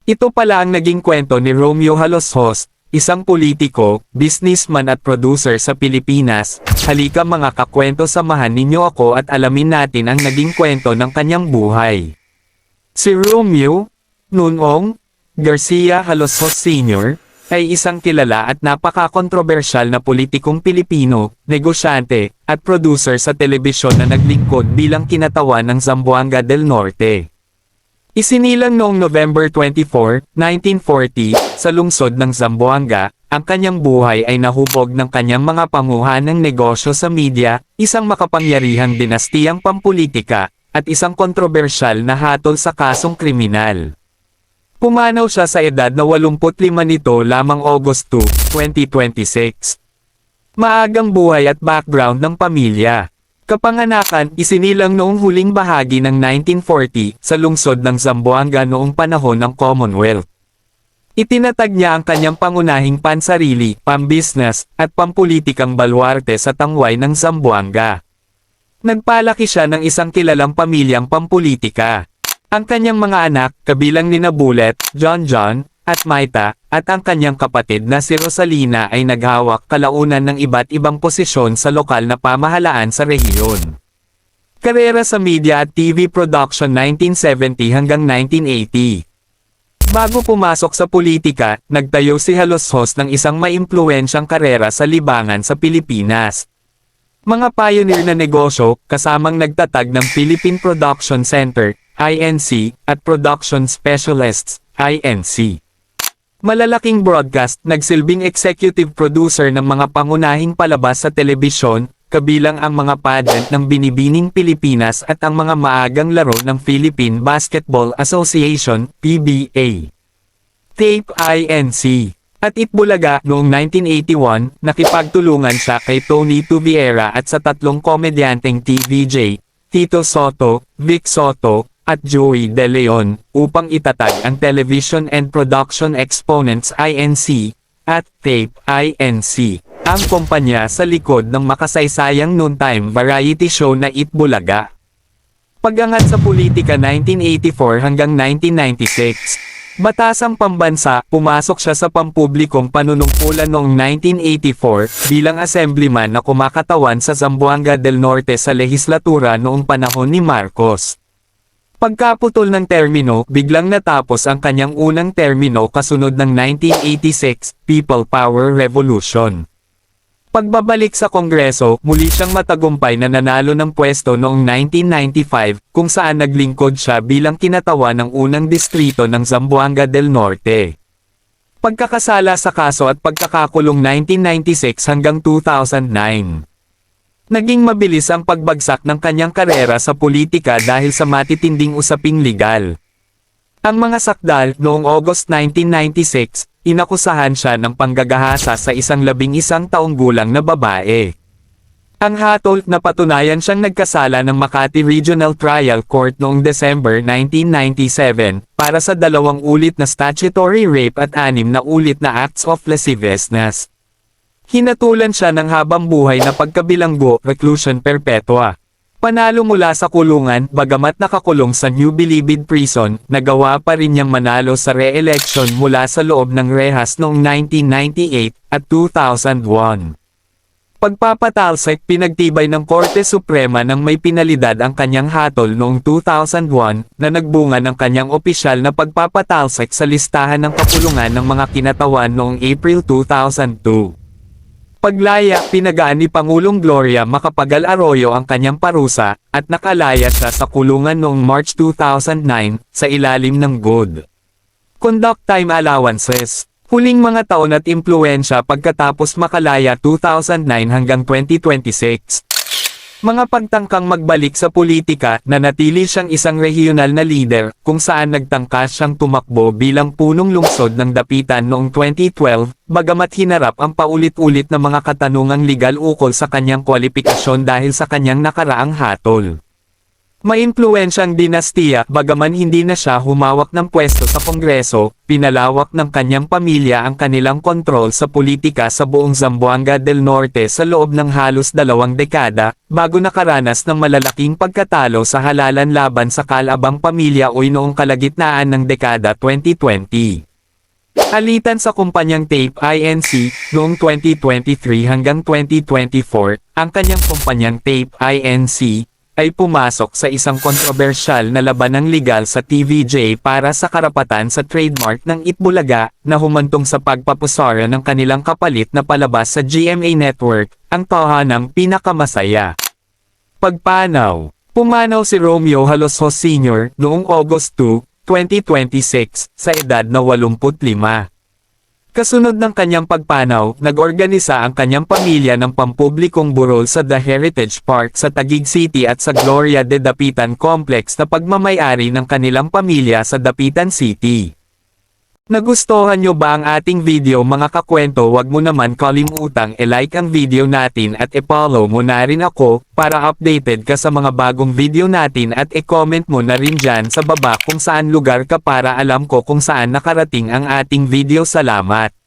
Ito pala ang naging kwento ni Romeo Haloshos, isang politiko, businessman at producer sa Pilipinas. Halika mga kakwento, samahan ninyo ako at alamin natin ang naging kwento ng kanyang buhay. Si Romeo Nunong Garcia Haloshos Sr. ay isang kilala at napaka-kontrobersyal na politikong Pilipino, negosyante, at producer sa telebisyon na naglingkod bilang kinatawan ng Zamboanga del Norte. Isinilang noong November 24, 1940, sa lungsod ng Zamboanga, ang kanyang buhay ay nahubog ng kanyang mga panguhan ng negosyo sa media, isang makapangyarihang dinastiyang pampulitika, at isang kontrobersyal na hatol sa kasong kriminal. Pumanaw siya sa edad na 85 nito lamang August 2, 2026. Maagang buhay at background ng pamilya. Kapanganakan, isinilang noong huling bahagi ng 1940 sa lungsod ng Zamboanga noong panahon ng Commonwealth. Itinatag niya ang kanyang pangunahing pansarili, pambusiness, at pampulitikang baluarte sa tangway ng Zamboanga. Nagpalaki siya ng isang kilalang pamilyang pampulitika. Ang kanyang mga anak, kabilang nina Bullet, John, at Maita, at ang kanyang kapatid na si Rosalina ay naghawak kalaunan ng iba't ibang posisyon sa lokal na pamahalaan sa rehiyon. Karera sa media at TV production 1970 hanggang 1980. Bago pumasok sa politika, nagtayo si Haloshos ng isang maimpluwensyang karera sa libangan sa Pilipinas. Mga pioneer na negosyo, kasamang nagtatag ng Philippine Production Center, INC, at Production Specialists, INC. Malalaking broadcast, nagsilbing executive producer ng mga pangunahing palabas sa telebisyon, kabilang ang mga pageant ng Binibining Pilipinas at ang mga maagang laro ng Philippine Basketball Association, PBA. Tape INC. At Itbulaga, noong 1981, nakipagtulungan siya kay Tony Tuviera at sa tatlong komedyanteng TVJ, Tito Soto, Vic Soto, at Joey De Leon, upang itatag ang Television and Production Exponents INC, at Tape INC, ang kumpanya sa likod ng makasaysayang noontime variety show na Itbulaga. Pag-angat sa politika 1984 hanggang 1996. Batasang pambansa, pumasok siya sa pampublikong panunungkulan noong 1984 bilang assemblyman na kumakatawan sa Zamboanga del Norte sa lehislatura noong panahon ni Marcos. Pagkaputol ng termino, biglang natapos ang kanyang unang termino kasunod ng 1986 People Power Revolution. Pagbabalik sa Kongreso, muli siyang matagumpay na nanalo ng pwesto noong 1995, kung saan naglingkod siya bilang kinatawan ng unang distrito ng Zamboanga del Norte. Pagkakasala sa kaso at pagkakakulong 1996 hanggang 2009. Naging mabilis ang pagbagsak ng kanyang karera sa politika dahil sa matitinding usaping legal. Ang mga sakdal, noong August 1996, inakusahan siya ng panggagahasa sa isang 11 taong gulang na babae. Ang hatol, napatunayan siyang nagkasala ng Makati Regional Trial Court noong December 1997, para sa 2 ulit na statutory rape at 6 na ulit na acts of lasciviousness. Hinatulan siya ng habang buhay na pagkabilanggo, reclusion perpetua. Panalo mula sa kulungan, bagamat nakakulong sa New Bilibid Prison, nagawa pa rin niyang manalo sa re-election mula sa loob ng rehas noong 1998 at 2001. Pagpapatalsik, pinagtibay ng Korte Suprema nang may pinalidad ang kanyang hatol noong 2001, na nagbunga ng kanyang opisyal na pagpapatalsik sa listahan ng kapulungan ng mga kinatawan noong April 2002. Paglaya, pinagaan ni Pangulong Gloria Macapagal Arroyo ang kanyang parusa, at nakalaya siya sa kulungan noong March 2009, sa ilalim ng Good Conduct Time Allowances. Huling mga taon at impluwensya pagkatapos makalaya 2009 hanggang 2026. Mga pagtangkang magbalik sa politika, nanatili siyang isang regional na leader, kung saan nagtangkas siyang tumakbo bilang punong lungsod ng Dapitan noong 2012, bagamat hinarap ang paulit-ulit na mga katanungang legal ukol sa kanyang kwalifikasyon dahil sa kanyang nakaraang hatol. Maimpluwensyang dinastiya, bagaman hindi na siya humawak ng pwesto sa Kongreso, pinalawak ng kanyang pamilya ang kanilang kontrol sa politika sa buong Zamboanga del Norte sa loob ng halos 2 dekada, bago nakaranas ng malalaking pagkatalo sa halalan laban sa Calabang Pamilya Uy noong kalagitnaan ng dekada 2020. Alitan sa kumpanyang Tape Inc. noong 2023 hanggang 2024, ang kanyang kumpanyang Tape Inc. ay pumasok sa isang kontrobersyal na labanang legal sa TVJ para sa karapatan sa trademark ng Itbulaga, na humantong sa pagpapusara ng kanilang kapalit na palabas sa GMA Network, ang tahanang pinakamasaya. Pagpanaw. Pumanaw si Romeo Haloshos Sr. noong August 2, 2026, sa edad na 85. Kasunod ng kanyang pagpanaw, nag-organisa ang kanyang pamilya ng pampublikong burol sa The Heritage Park sa Taguig City at sa Gloria de Dapitan Complex na pagmamay-ari ng kanilang pamilya sa Dapitan City. Nagustuhan nyo ba ang ating video mga kakwento? Wag mo naman kalimutang i-like ang video natin at i-follow mo na rin ako, para updated ka sa mga bagong video natin at i-comment mo na rin dyan sa baba kung saan lugar ka para alam ko kung saan nakarating ang ating video. Salamat!